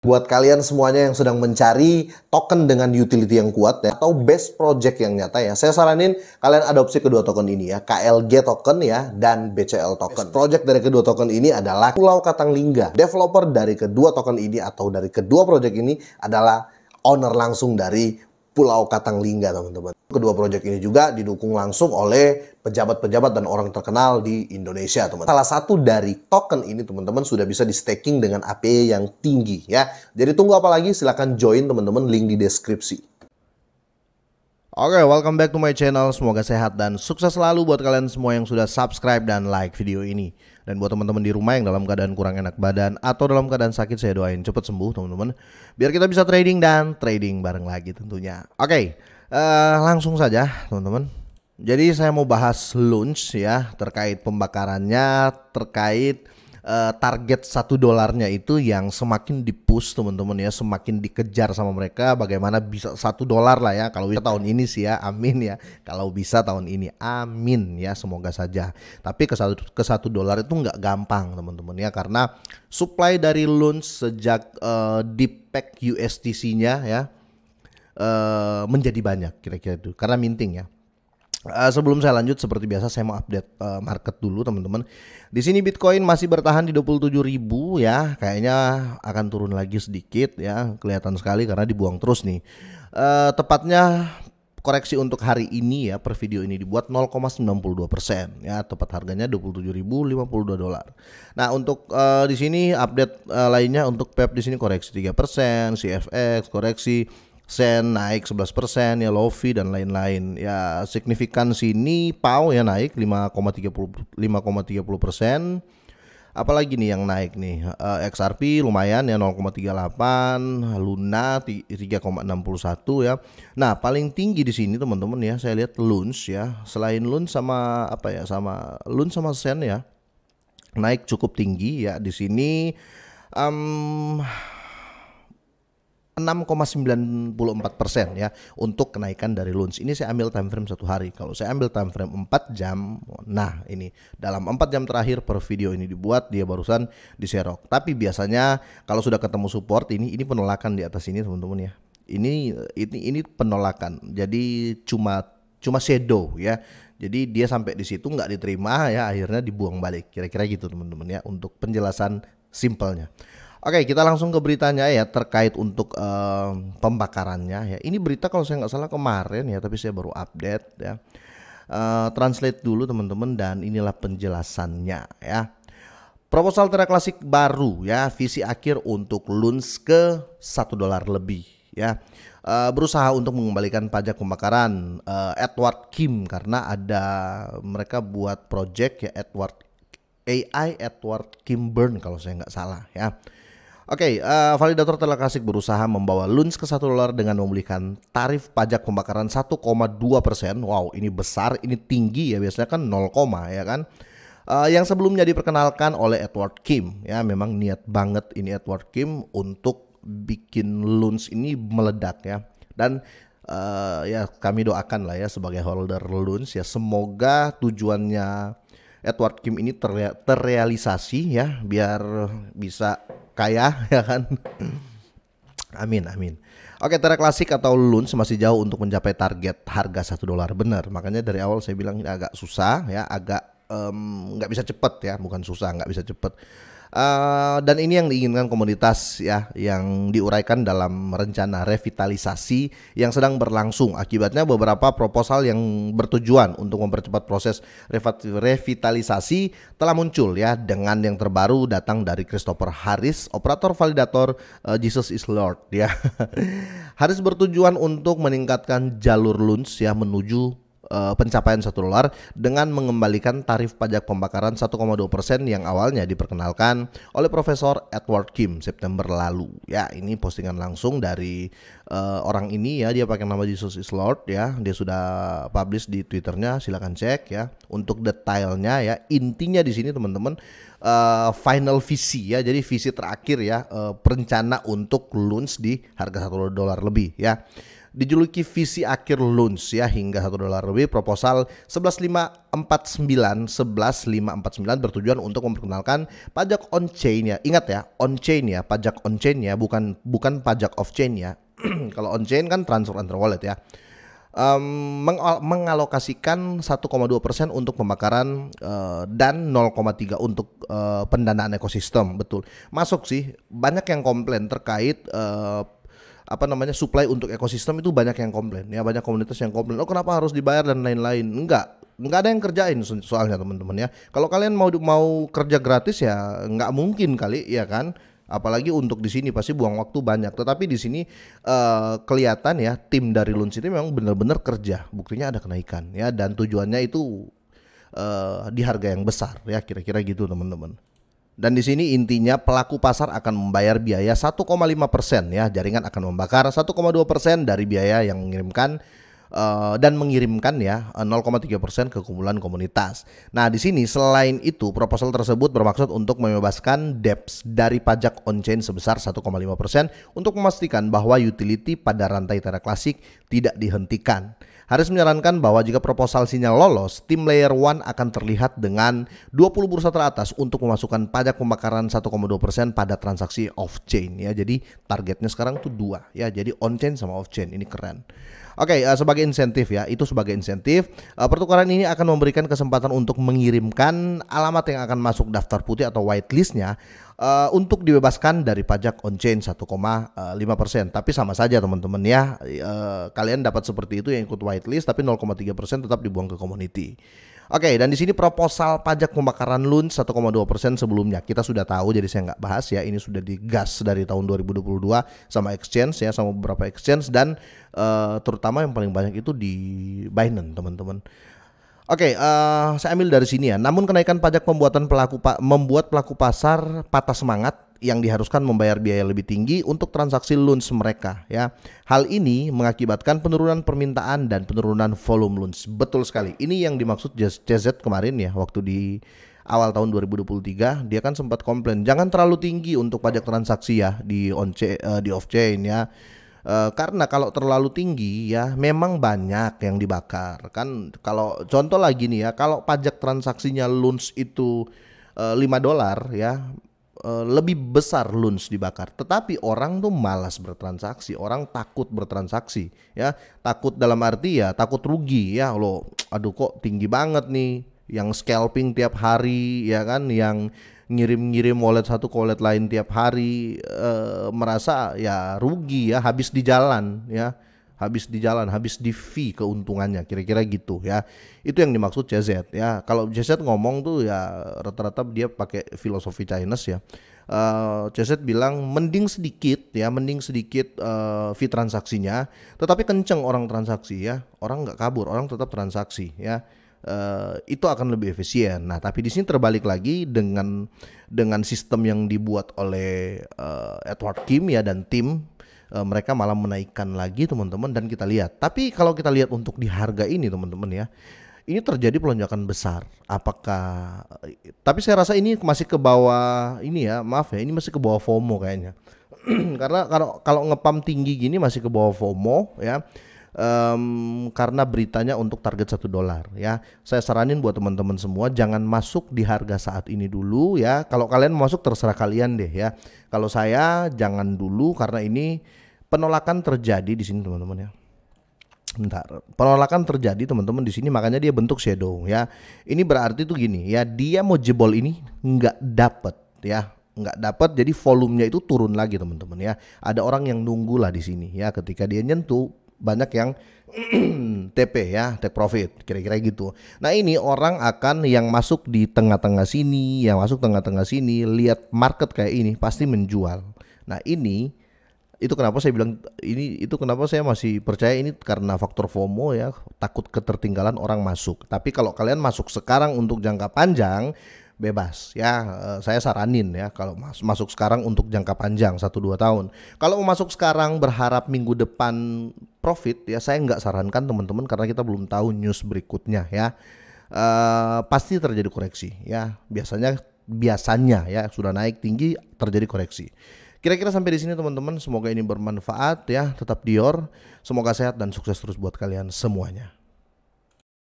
Buat kalian semuanya yang sedang mencari token dengan utility yang kuat ya, atau best project yang nyata ya, saya saranin kalian adopsi kedua token ini ya, KLG token ya, dan BCL token. Best project dari kedua token ini adalah Pulau Katanglingga. Developer dari kedua token ini atau dari kedua project ini adalah owner langsung dari Pulau Katanglingga, teman-teman. Kedua proyek ini juga didukung langsung oleh pejabat-pejabat dan orang terkenal di Indonesia, teman-teman. Salah satu dari token ini, teman-teman, sudah bisa di staking dengan APY yang tinggi ya. Jadi tunggu apa lagi? Silahkan join, teman-teman, link di deskripsi. Oke, welcome back to my channel. Semoga sehat dan sukses selalu buat kalian semua yang sudah subscribe dan like video ini. Dan buat teman-teman di rumah yang dalam keadaan kurang enak badan atau dalam keadaan sakit, saya doain cepat sembuh, teman-teman. Biar kita bisa trading dan trading bareng lagi tentunya. Oke, langsung saja, teman-teman. Jadi saya mau bahas launch ya, terkait pembakarannya, terkait target $1 itu yang semakin dipush, teman-teman ya, semakin dikejar sama mereka. Bagaimana bisa $1 lah ya, kalau bisa tahun ini sih ya, amin ya. Kalau bisa tahun ini, amin ya, semoga saja. Tapi ke $1 itu nggak gampang, teman-teman ya, karena supply dari launch sejak deep pack USDC-nya ya menjadi banyak kira-kira itu, karena minting ya. Sebelum saya lanjut, seperti biasa saya mau update market dulu, teman-teman. Di sini Bitcoin masih bertahan di 27.000 ya, kayaknya akan turun lagi sedikit ya, kelihatan sekali karena dibuang terus nih. Tepatnya koreksi untuk hari ini ya, per video ini dibuat 0,92% ya, tepat harganya $27.052. Nah, untuk di sini update lainnya untuk PEP di sini koreksi 3%, CFX koreksi, Sen naik 11% ya, Lofi dan lain-lain ya. Signifikan sini PAU ya naik 5,30%. Apalagi nih yang naik nih, XRP lumayan ya 0,38, Luna 3,61 ya. Nah, paling tinggi di sini, teman-teman ya, saya lihat Lunch ya. Selain Lunch sama apa ya, sama Lunch sama Sen ya, naik cukup tinggi ya di sini. 6,94% ya untuk kenaikan dari launch. Ini saya ambil time frame 1 hari. Kalau saya ambil time frame 4 jam, nah ini dalam 4 jam terakhir per video ini dibuat, dia barusan diserok. Tapi biasanya kalau sudah ketemu support ini penolakan di atas ini, teman-teman ya. Ini penolakan. Jadi cuma shadow ya. Jadi dia sampai di situ nggak diterima ya, akhirnya dibuang balik. Kira-kira gitu, teman-teman ya, untuk penjelasan simpelnya. Oke, kita langsung ke beritanya ya, terkait untuk pembakarannya ya. Ini berita kalau saya nggak salah kemarin ya, tapi saya baru update ya. Translate dulu, teman-teman, dan inilah penjelasannya ya. Proposal Terra Classic baru ya, visi akhir untuk launch ke $1 lebih ya. Berusaha untuk mengembalikan pajak pembakaran Edward Kim, karena ada mereka buat project ya, Edward Kim Burn kalau saya nggak salah ya. Oke, validator Terra Classic berusaha membawa launch ke $1 dengan memberikan tarif pajak pembakaran 1,2%. Wow, ini besar, ini tinggi ya, biasanya kan 0, ya kan. Yang sebelumnya diperkenalkan oleh Edward Kim ya, memang niat banget ini Edward Kim untuk bikin launch ini meledak ya. Dan ya kami doakan lah ya sebagai holder launch ya, semoga tujuannya Edward Kim ini terrealisasi ya, biar bisa kaya ya kan. Amin. Oke, Terra Classic atau launch masih jauh untuk mencapai target harga $1. Benar, makanya dari awal saya bilang ini agak susah ya, agak nggak bisa cepet ya, bukan susah, nggak bisa cepet. Dan ini yang diinginkan komunitas ya, yang diuraikan dalam rencana revitalisasi yang sedang berlangsung. Akibatnya beberapa proposal yang bertujuan untuk mempercepat proses revitalisasi telah muncul ya, dengan yang terbaru datang dari Christopher Harris, operator validator Jesus is Lord ya. Harris bertujuan untuk meningkatkan jalur launch ya menuju pencapaian $1 dengan mengembalikan tarif pajak pembakaran 1,2% yang awalnya diperkenalkan oleh Profesor Edward Kim September lalu. Ya, ini postingan langsung dari orang ini ya, dia pakai nama Jesus is Lord ya. Dia sudah publish di Twitternya, silakan cek ya untuk detailnya ya. Intinya di sini, teman-teman, final visi ya. Jadi visi terakhir ya, perencana untuk launch di harga $1 lebih ya. dijuluki visi akhir lunch ya hingga $1 lebih. Proposal 11549 bertujuan untuk memperkenalkan pajak on chain ya. Ingat ya, on chain ya, pajak on chain ya, bukan pajak off chain ya. Kalau on chain kan transfer antar wallet ya. Mengalokasikan 1,2% untuk pembakaran dan 0,3 untuk pendanaan ekosistem. Betul, masuk sih. Banyak yang komplain terkait supply untuk ekosistem itu, banyak yang komplain ya, banyak komunitas yang komplain, oh kenapa harus dibayar dan lain-lain. Enggak ada yang kerjain soalnya teman-teman ya. Kalau kalian mau kerja gratis ya nggak mungkin kali ya kan. Apalagi untuk di sini pasti buang waktu banyak. Tetapi di sini kelihatan ya tim dari Lunch ini memang benar-benar kerja. Buktinya ada kenaikan ya, dan tujuannya itu di harga yang besar ya, kira-kira gitu teman-teman. Dan di sini intinya pelaku pasar akan membayar biaya 1,5% ya. Jaringan akan membakar 1,2% dari biaya yang mengirimkan dan mengirimkan ya 0,3% ke kumpulan komunitas. Nah, di sini selain itu proposal tersebut bermaksud untuk membebaskan debts dari pajak on-chain sebesar 1,5% untuk memastikan bahwa utility pada rantai Terra Classic tidak dihentikan. Haris menyarankan bahwa jika proposal sinyal lolos, tim Layer 1 akan terlihat dengan 20 bursa teratas untuk memasukkan pajak pembakaran 1,2% pada transaksi off-chain ya. Jadi targetnya sekarang tuh 2 ya, jadi on-chain sama off-chain, ini keren. Oke, sebagai insentif ya, itu sebagai insentif. Pertukaran ini akan memberikan kesempatan untuk mengirimkan alamat yang akan masuk daftar putih atau whitelistnya untuk dibebaskan dari pajak on-chain 1,5%. Tapi sama saja teman-teman ya, kalian dapat seperti itu yang ikut whitelist, tapi 0,3% tetap dibuang ke community. Oke, dan di sini proposal pajak pembakaran Lunch 1,2% sebelumnya kita sudah tahu, jadi saya nggak bahas ya. Ini sudah digas dari tahun 2022 sama exchange ya, sama beberapa exchange, dan terutama yang paling banyak itu di Binance teman-teman. Oke, saya ambil dari sini ya. Namun kenaikan pajak membuat pelaku pasar patah semangat yang diharuskan membayar biaya lebih tinggi untuk transaksi Lunch mereka ya. Hal ini mengakibatkan penurunan permintaan dan penurunan volume Lunch. Betul sekali. Ini yang dimaksud CZ kemarin ya, waktu di awal tahun 2023 dia kan sempat komplain jangan terlalu tinggi untuk pajak transaksi ya di off chain ya. Karena kalau terlalu tinggi ya memang banyak yang dibakar kan. Kalau contoh lagi nih ya, kalau pajak transaksinya Lunch itu $5 ya, lebih besar Lunch dibakar. Tetapi orang tuh malas bertransaksi, orang takut bertransaksi ya. Takut dalam arti ya takut rugi ya. Loh, aduh kok tinggi banget nih, yang scalping tiap hari ya kan, yang ngirim wallet satu ke wallet lain tiap hari, merasa ya rugi ya, habis di jalan, habis di fee keuntungannya, kira-kira gitu ya. Itu yang dimaksud CZ ya. Kalau CZ ngomong tuh ya rata-rata dia pakai filosofi Chinese ya. CZ bilang mending sedikit fee transaksinya, tetapi kenceng orang transaksi ya, orang nggak kabur, orang tetap transaksi ya. Itu akan lebih efisien. Nah, tapi di sini terbalik lagi dengan sistem yang dibuat oleh Edward Kim ya dan tim, mereka malah menaikkan lagi teman-teman, dan kita lihat. Tapi kalau kita lihat untuk di harga ini teman-teman ya, ini terjadi pelonjakan besar. Tapi saya rasa ini masih ke bawah ini ya, maaf ya, ini masih ke bawah FOMO kayaknya. Karena kalau ngepam tinggi gini masih ke bawah FOMO ya. Karena beritanya untuk target $1 ya. Saya saranin buat teman-teman semua jangan masuk di harga saat ini dulu ya. Kalau kalian masuk terserah kalian deh ya. Kalau saya jangan dulu karena ini penolakan terjadi di sini teman-teman ya. Bentar, penolakan terjadi teman-teman di sini, makanya dia bentuk shadow ya. Ini berarti tuh gini ya, dia mau jebol ini nggak dapet ya. Nggak dapat, jadi volumenya itu turun lagi teman-teman ya. Ada orang yang nunggu lah di sini ya, ketika dia nyentuh banyak yang TP ya, take profit, kira-kira gitu. Nah, ini orang akan yang masuk di tengah-tengah sini, lihat market kayak ini pasti menjual. Nah, itu kenapa saya bilang itu kenapa saya masih percaya ini, karena faktor FOMO ya, takut ketertinggalan orang masuk. Tapi kalau kalian masuk sekarang untuk jangka panjang, bebas ya, saya saranin ya kalau masuk sekarang untuk jangka panjang 1-2 tahun. Kalau mau masuk sekarang berharap minggu depan profit ya, saya nggak sarankan teman-teman, karena kita belum tahu news berikutnya ya. Pasti terjadi koreksi ya, biasanya ya sudah naik tinggi terjadi koreksi. Kira-kira sampai di sini teman-teman, semoga ini bermanfaat ya. Tetap Dior, semoga sehat dan sukses terus buat kalian semuanya.